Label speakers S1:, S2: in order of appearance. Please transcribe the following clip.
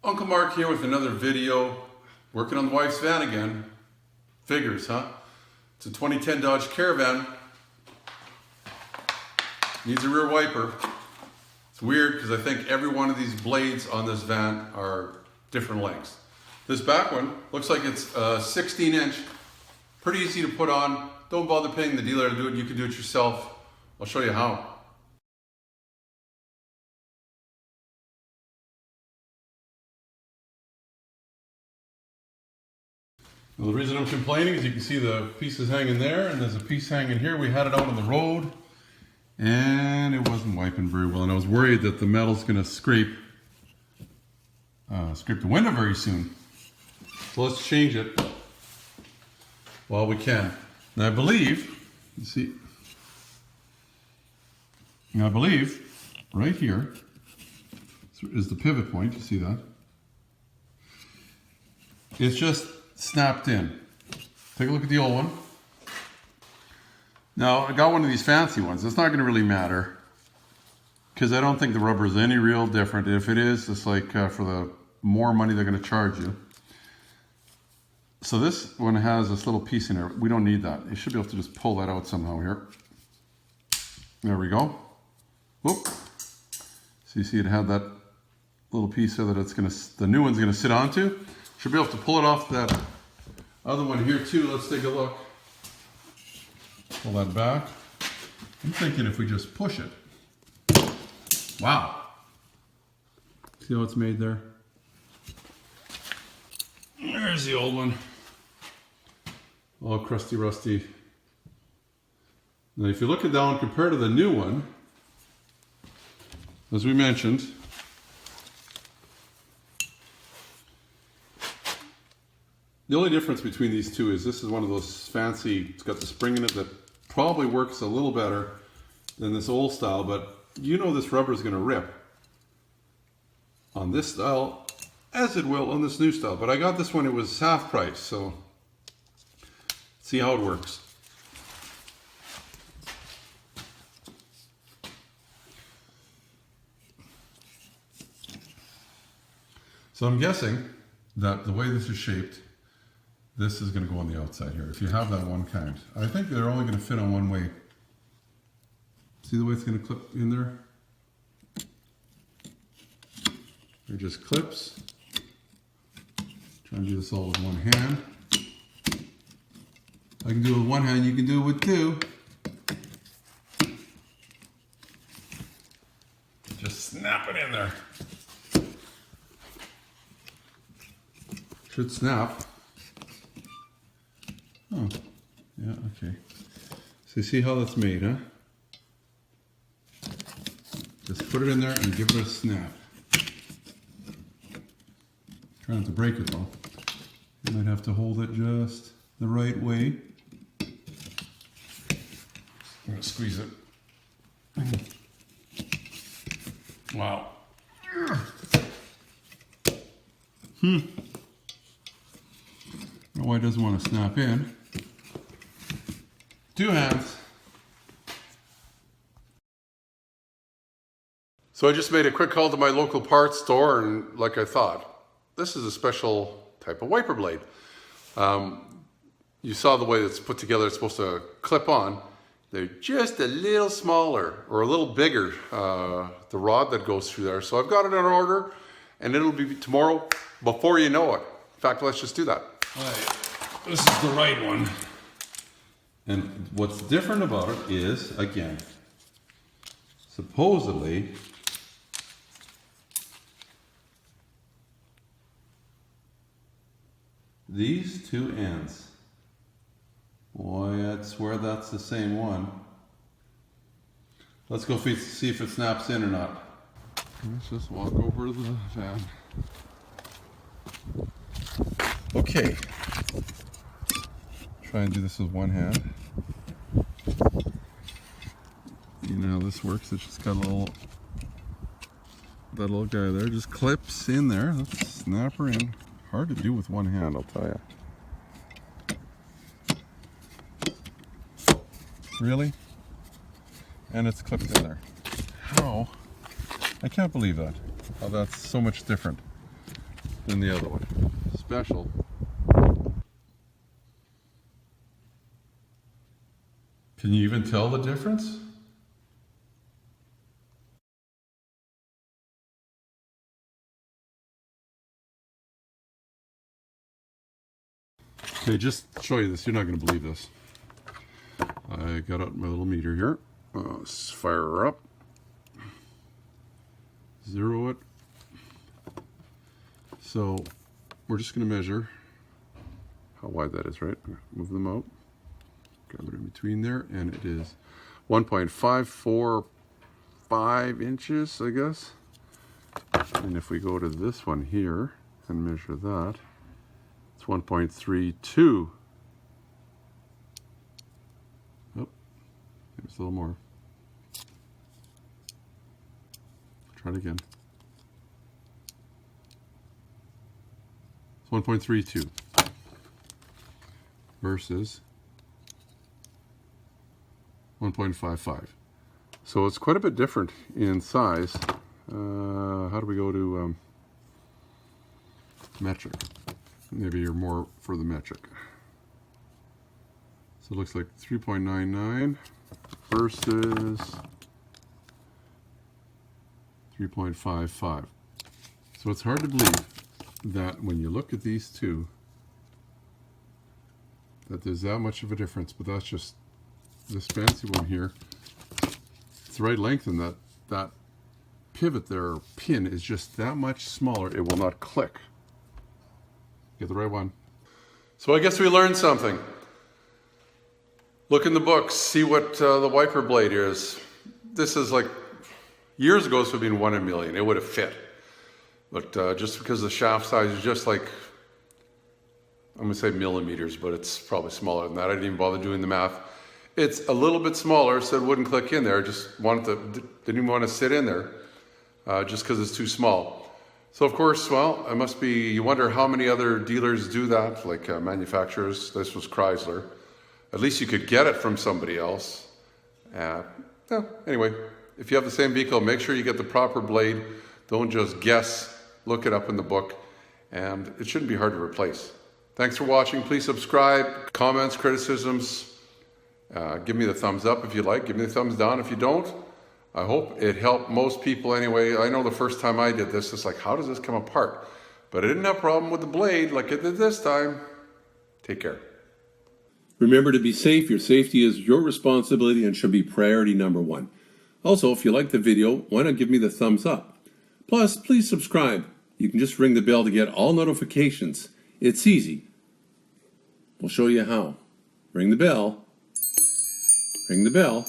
S1: Uncle Mark here with another video. Working on the wife's van again. Figures, huh? It's a 2010 Dodge Caravan. Needs a rear wiper. It's weird because I think every one of these blades on this van are different lengths. This back one looks like it's a 16-inch. Pretty easy to put on. Don't bother paying the dealer to do it. You can do it yourself. I'll show you how. Well, the reason I'm complaining is you can see the pieces hanging there, and there's a piece hanging here. We had it out on the road, and it wasn't wiping very well, and I was worried that the metal's going to scrape the window very soon. So let's change it while we can. And I believe, you see, I believe right here is the pivot point. You see that? It's just snapped in. Take a look at the old one. Now, I got one of these fancy ones. It's not going to really matter because I don't think the rubber is any real different. If it is, it's like for the more money they're going to charge you. So this one has this little piece in there. We don't need that. You should be able to just pull that out somehow here. There we go. Whoop. So you see it had that little piece there that it's going to, the new one's going to sit onto. Should be able to pull it off that other one here too. Let's take a look. Pull that back. I'm thinking if we just push it. Wow. See how it's made there? There's the old one. All crusty, rusty. Now if you look at that one compared to the new one, as we mentioned, the only difference between these two is this is one of those fancy, it's got the spring in it that probably works a little better than this old style, but you know this rubber is going to rip on this style as it will on this new style. But I got this one, it was half price, so see how it works. So I'm guessing that the way this is shaped, this is going to go on the outside here. If you have that one kind, I think they're only going to fit on one way. See the way it's going to clip in there? They're just clips. Trying to do this all with one hand. I can do it with one hand, you can do it with two. Just snap it in there. Should snap. Oh, yeah, okay. So you see how that's made, huh? Just put it in there and give it a snap. Try not to break it though. You might have to hold it just the right way. I'm gonna squeeze it. Wow. I don't know why it doesn't want to snap in. Two hands. So I just made a quick call to my local parts store, and like I thought, this is a special type of wiper blade. You saw the way it's put together, it's supposed to clip on. They're just a little smaller or a little bigger, the rod that goes through there. So I've got it on order, and it'll be tomorrow before you know it. In fact, let's just do that. All right. This is the right one. And what's different about it is, again, supposedly, these two ends. Boy, I swear that's the same one. Let's go see if it snaps in or not. Let's just walk over to the van. Okay. Try and do this with one hand. You know how this works. It's just got a little, that little guy there just clips in there. Let's snap her in. Hard to do with one hand, I'll tell you. Really? And it's clipped in there. How? I can't believe that. How that's so much different. than the other one. Special. Can you even tell the difference? Okay, just show you this. You're not going to believe this. I got out my little meter here. Let's fire her up. Zero it. So we're just going to measure how wide that is, right? Move them out. Grab it in between there, and it is 1.545 inches, I guess. And if we go to this one here and measure that, it's 1.32. Oh, there's a little more. Try it again. It's 1.32 versus 1.55. So it's quite a bit different in size. How do we go to metric? Maybe you're more for the metric. So it looks like 3.99 versus 3.55. So it's hard to believe that when you look at these two, that there's that much of a difference, but that's just this fancy one here. It's the right length, and that pivot there, or pin, is just that much smaller. It will not click. Get the right one. So I guess we learned something. Look in the books, see what the wiper blade is. This is like, years ago this would have been 1 in a million. It would have fit. But just because the shaft size is just like, I'm going to say millimeters, but it's probably smaller than that. I didn't even bother doing the math. It's a little bit smaller, so it wouldn't click in there. Just didn't even want to sit in there just because it's too small. So of course, well, it must be, you wonder how many other dealers do that, like manufacturers. This was Chrysler. At least you could get it from somebody else. Anyway, if you have the same vehicle, make sure you get the proper blade. Don't just guess. Look it up in the book, and it shouldn't be hard to replace. Thanks for watching. Please subscribe. Comments, criticisms, give me the thumbs up if you like. Give me the thumbs down if you don't. I hope it helped most people anyway. I know the first time I did this, it's like, how does this come apart? But I didn't have a problem with the blade like it did this time. Take care.
S2: Remember to be safe. Your safety is your responsibility and should be priority number one. Also, if you like the video, why not give me the thumbs up? Plus, please subscribe. You can just ring the bell to get all notifications. It's easy. We'll show you how. Ring the bell. Ring the bell.